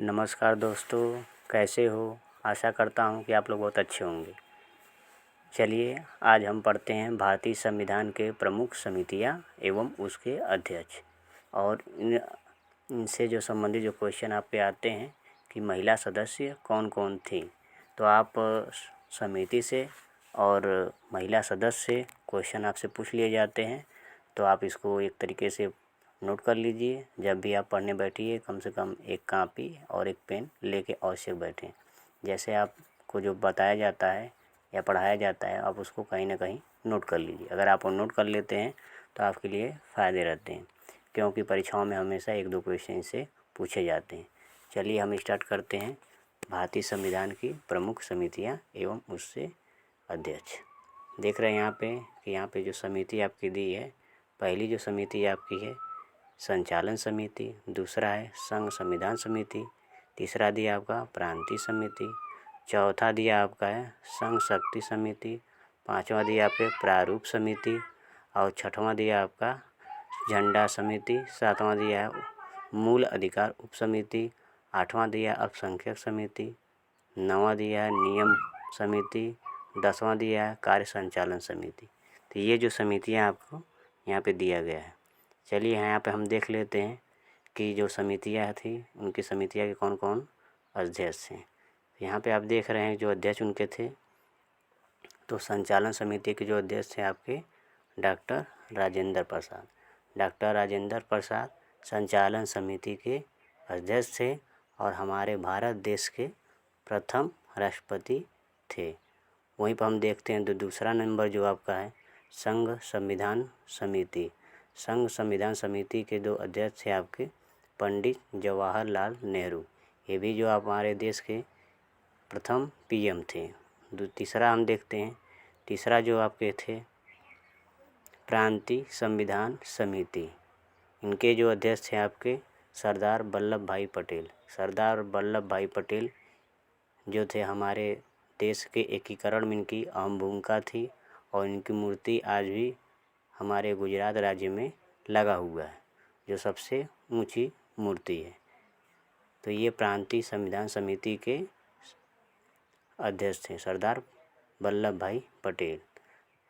नमस्कार दोस्तों, कैसे हो। आशा करता हूँ कि आप लोग बहुत अच्छे होंगे। चलिए आज हम पढ़ते हैं भारतीय संविधान के प्रमुख समितियाँ एवं उसके अध्यक्ष और इनसे जो संबंधित जो क्वेश्चन आप पे आते हैं कि महिला सदस्य कौन कौन थी। तो आप समिति से और महिला सदस्य से क्वेश्चन आपसे पूछ लिए जाते हैं, तो आप इसको एक तरीके से नोट कर लीजिए। जब भी आप पढ़ने बैठिए कम से कम एक कापी और एक पेन लेके अवश्य बैठें। जैसे आपको जो बताया जाता है या पढ़ाया जाता है आप उसको कहीं ना कहीं नोट कर लीजिए। अगर आप नोट कर लेते हैं तो आपके लिए फ़ायदे रहते हैं, क्योंकि परीक्षाओं में हमेशा एक दो क्वेश्चन से पूछे जाते हैं। चलिए हम स्टार्ट करते हैं भारतीय संविधान की प्रमुख समितियाँ एवं उससे अध्यक्ष। देख रहे हैं यहाँ पे कि यहाँ पे जो समिति आपकी दी है, पहली जो समिति आपकी है संचालन समिति, दूसरा है संघ संविधान समिति, तीसरा दिया आपका प्रांतीय समिति, चौथा दिया आपका है संघ शक्ति समिति, पांचवा दिया आपके प्रारूप समिति और छठवां दिया आपका झंडा समिति, सातवां दिया है मूल अधिकार उप समिति, आठवां दिया अल्पसंख्यक समिति, नौवां दिया है नियम समिति, दसवां दिया है कार्य संचालन समिति। तो ये जो समितियाँ आपको यहाँ पे दिया गया है। चलिए यहाँ पे हम देख लेते हैं कि जो समितियाँ थी उनकी समितियाँ के कौन कौन अध्यक्ष हैं। यहाँ पे आप देख रहे हैं जो अध्यक्ष उनके थे, तो संचालन समिति के जो अध्यक्ष थे आपके डॉक्टर राजेंद्र प्रसाद। डॉक्टर राजेंद्र प्रसाद संचालन समिति के अध्यक्ष थे और हमारे भारत देश के प्रथम राष्ट्रपति थे। वहीं पर हम देखते हैं तो दूसरा नंबर जो आपका है संघ संविधान समिति। संघ संविधान समिति के दो अध्यक्ष थे आपके पंडित जवाहरलाल नेहरू। ये भी जो आप हमारे देश के प्रथम पीएम थे। तीसरा हम देखते हैं, तीसरा जो आपके थे प्रांतीय संविधान समिति। इनके जो अध्यक्ष थे आपके सरदार वल्लभ भाई पटेल। सरदार वल्लभ भाई पटेल जो थे हमारे देश के एकीकरण में इनकी अहम भूमिका थी और इनकी मूर्ति आज भी हमारे गुजरात राज्य में लगा हुआ है, जो सबसे ऊंची मूर्ति है। तो ये प्रांतीय संविधान समिति के अध्यक्ष थे सरदार वल्लभ भाई पटेल।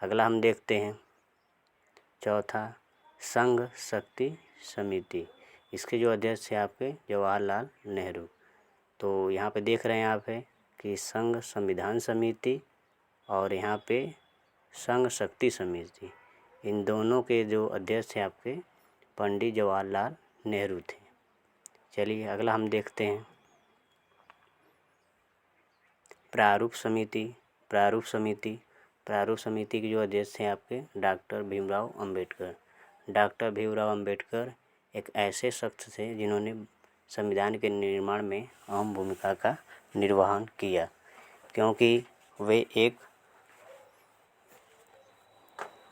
अगला हम देखते हैं चौथा संघ शक्ति समिति। इसके जो अध्यक्ष थे आपके जवाहरलाल नेहरू। तो यहाँ पे देख रहे हैं आप है कि संघ संविधान समिति और यहाँ पे संघ शक्ति समिति, इन दोनों के जो अध्यक्ष थे आपके पंडित जवाहरलाल नेहरू थे। चलिए अगला हम देखते हैं प्रारूप समिति। प्रारूप समिति, प्रारूप समिति के जो अध्यक्ष थे आपके डॉक्टर भीमराव अंबेडकर। डॉक्टर भीमराव अंबेडकर एक ऐसे शख्स थे जिन्होंने संविधान के निर्माण में अहम भूमिका का निर्वहन किया, क्योंकि वे एक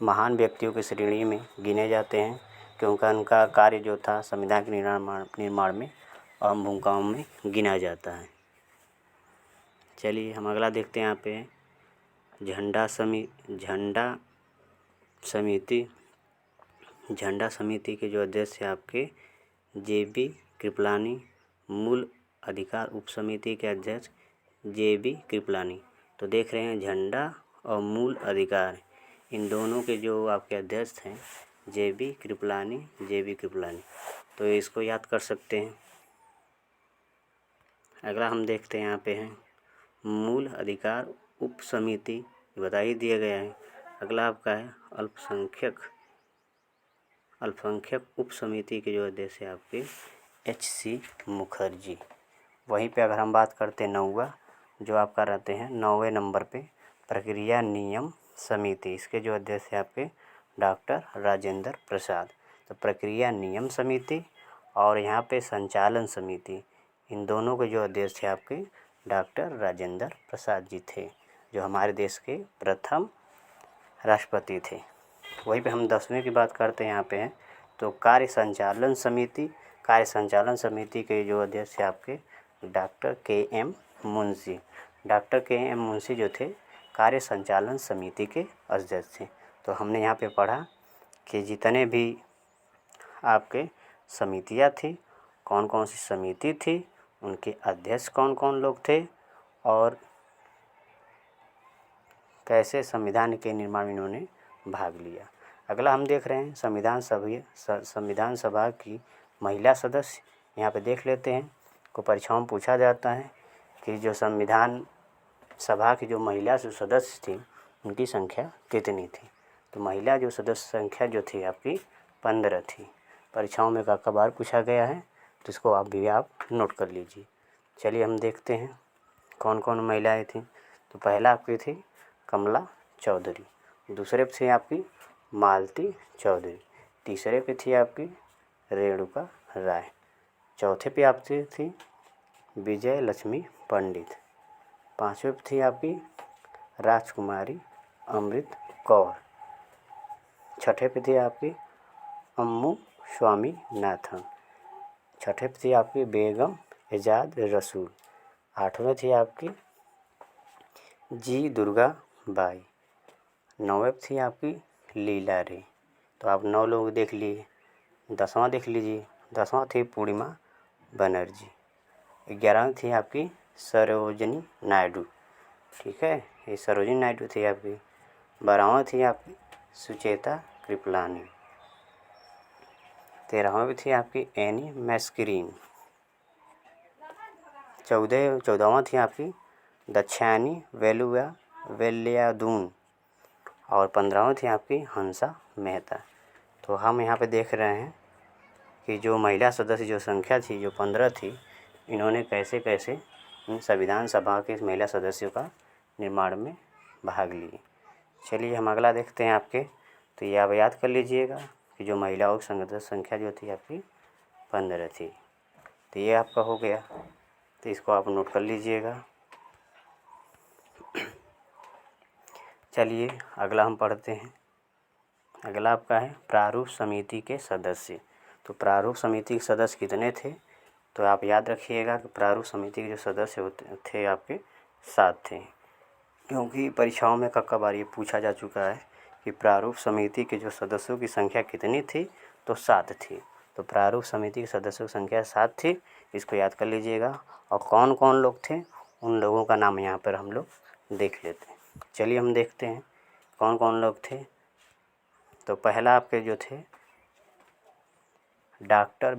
महान व्यक्तियों की श्रेणी में गिने जाते हैं, क्योंकि उनका कार्य जो था संविधान के निर्माण में अहम भूमिकाओं में गिना जाता है। चलिए हम अगला देखते हैं यहाँ पे झंडा समिति। झंडा समिति के जो अध्यक्ष हैं आपके जे.बी. कृपलानी। मूल अधिकार उप समिति के अध्यक्ष जे.बी. कृपलानी। तो देख रहे हैं झंडा और मूल अधिकार, इन दोनों के जो आपके अध्यक्ष हैं जे.बी. कृपलानी। तो इसको याद कर सकते हैं। अगला हम देखते हैं यहाँ पे है मूल अधिकार उप समिति, बता ही दिया गया है। अगला आपका है अल्पसंख्यक उप समिति के जो अध्यक्ष है आपके H.C. मुखर्जी। वहीं पे अगर हम बात करते हैं नौवा जो आपका रहते हैं 9वें नंबर पे प्रक्रिया नियम समिति। इसके जो अध्यक्ष है आपके डॉक्टर राजेंद्र प्रसाद। तो प्रक्रिया नियम समिति और यहाँ पे संचालन समिति, इन दोनों के जो अध्यक्ष है आपके डॉक्टर राजेंद्र प्रसाद जी थे, जो हमारे देश के प्रथम राष्ट्रपति थे। वहीं पे हम 10वें की बात करते हैं यहाँ पे हैं तो कार्य संचालन समिति। कार्य संचालन समिति के जो अध्यक्ष है आपके doctor KM. Munshi. Doctor KM. Munshi जो थे कार्य संचालन समिति के अध्यक्ष थे। तो हमने यहाँ पे पढ़ा कि जितने भी आपके समितियाँ थी, कौन कौन सी समिति थी उनके अध्यक्ष कौन कौन लोग थे और कैसे संविधान के निर्माण में इन्होंने भाग लिया। अगला हम देख रहे हैं संविधान सभा की महिला सदस्य। यहाँ पे देख लेते हैं, को परीक्षाओं में पूछा जाता है कि जो संविधान सभा की जो महिला जो सदस्य थी उनकी संख्या कितनी थी। तो महिला जो सदस्य संख्या जो थी आपकी 15 थी। परीक्षाओं में काफ़ी बार पूछा गया है, तो इसको आप नोट कर लीजिए। चलिए हम देखते हैं कौन कौन महिलाएं थीं। तो पहला आपकी थी कमला चौधरी, दूसरे पे थी आपकी मालती चौधरी, तीसरे पे थी आपकी रेणुका राय, चौथे पे आपकी थी विजय लक्ष्मी पंडित, पांचवे पे थी आपकी राजकुमारी अमृत कौर, छठे पे थी आपकी अम्मू स्वामीनाथन, छठे पे थी आपकी बेगम एजाज रसूल, आठवें थी आपकी जी दुर्गा बाई, नौवें पे थी आपकी लीला रे। तो आप 9 लोग देख लिए। 10वां देख लीजिए, 10वां थी पूर्णिमा बनर्जी, 11वीं थी आपकी सरोजनी नायडू, ठीक है, ये सरोजनी नायडू थी आपकी। 12वां थी आपकी सुचेता कृपलानी, 13वां भी थी आपकी एनी मैस्करीन, 14वां थी आपकी दक्षायनी वेलियादून और 15वां थी आपकी हंसा मेहता। तो हम यहाँ पे देख रहे हैं कि जो महिला सदस्य जो संख्या थी जो 15 थी, इन्होंने कैसे कैसे इन संविधान सभा के महिला सदस्यों का निर्माण में भाग लिए। चलिए हम अगला देखते हैं आपके। तो ये आप याद कर लीजिएगा कि जो महिलाओं की संख्या जो थी आपकी 15 थी। तो ये आपका हो गया, तो इसको आप नोट कर लीजिएगा। चलिए अगला हम पढ़ते हैं। अगला आपका है प्रारूप समिति के सदस्य। तो प्रारूप समिति के सदस्य कितने थे, तो आप याद रखिएगा कि प्रारूप समिति के जो सदस्य होते थे आपके 7 थे, क्योंकि परीक्षाओं में कई बार ये पूछा जा चुका है कि प्रारूप समिति के जो सदस्यों की संख्या कितनी थी, तो 7 थी। तो प्रारूप समिति के सदस्यों की संख्या 7 थी, इसको याद कर लीजिएगा। और कौन कौन लोग थे उन लोगों का नाम यहाँ पर हम लोग देख लेते हैं। चलिए हम देखते हैं कौन कौन लोग थे। तो पहला आपके जो थे डॉक्टर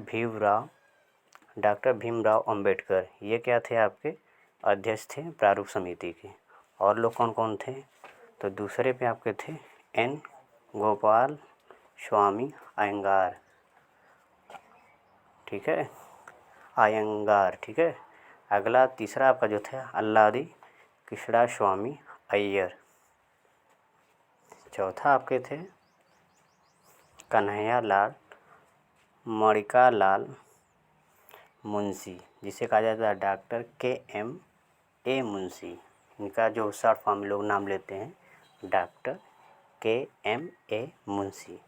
भीमराव अंबेडकर, ये क्या थे आपके अध्यक्ष थे प्रारूप समिति के। और लोग कौन कौन थे, तो दूसरे पे आपके थे एन गोपाल स्वामी अयंगार, ठीक है, अयंगार, ठीक है। अगला तीसरा आपका जो था अल्लादी कृष्णा स्वामी अय्यर, चौथा आपके थे कन्हैया लाल मणिका लाल मुंशी, जिसे कहा जाता है डॉक्टर KM मुंशी। इनका जो शॉर्ट फॉर्म लोग नाम लेते हैं डॉक्टर KM मुंशी,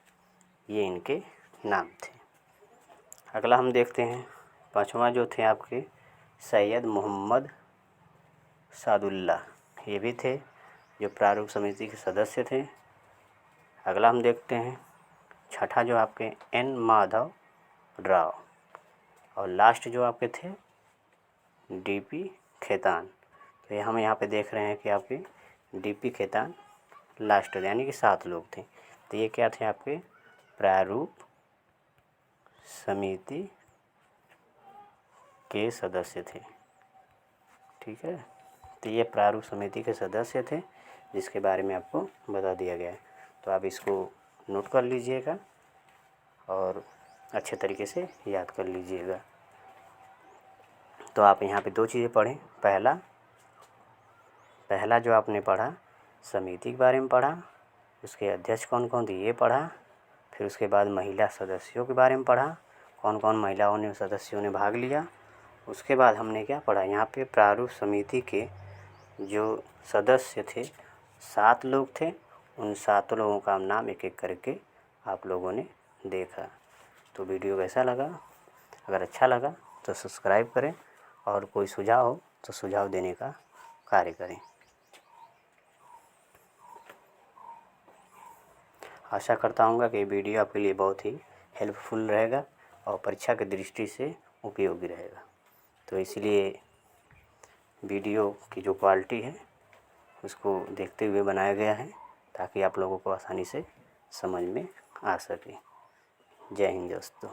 ये इनके नाम थे। अगला हम देखते हैं पांचवा जो थे आपके सैयद मोहम्मद सादुल्ला, ये भी थे जो प्रारूप समिति के सदस्य थे। अगला हम देखते हैं छठा जो आपके N माधव राव, और लास्ट जो आपके थे DP खेतान। तो ये हम यहाँ पे देख रहे हैं कि आपके DP खेतान लास्ट, यानी कि 7 लोग थे। तो ये क्या थे आपके प्रारूप समिति के सदस्य थे, ठीक है। तो ये प्रारूप समिति के सदस्य थे जिसके बारे में आपको बता दिया गया है। तो आप इसको नोट कर लीजिएगा और अच्छे तरीके से याद कर लीजिएगा। तो आप यहाँ पे 2 चीज़ें पढ़ें। पहला जो आपने पढ़ा समिति के बारे में पढ़ा, उसके अध्यक्ष कौन कौन थे ये पढ़ा, फिर उसके बाद महिला सदस्यों के बारे में पढ़ा, कौन कौन महिलाओं ने सदस्यों ने भाग लिया। उसके बाद हमने क्या पढ़ा, यहाँ पे प्रारूप समिति के जो सदस्य थे 7 लोग थे, उन 7 लोगों का नाम एक एक करके आप लोगों ने देखा। तो वीडियो कैसा लगा, अगर अच्छा लगा तो सब्सक्राइब करें और कोई सुझाव हो तो सुझाव देने का कार्य करें। आशा करता हूँ कि वीडियो आपके लिए बहुत ही हेल्पफुल रहेगा और परीक्षा की दृष्टि से उपयोगी रहेगा। तो इसलिए वीडियो की जो क्वालिटी है उसको देखते हुए बनाया गया है ताकि आप लोगों को आसानी से समझ में आ सके। जय हिंद दोस्तों।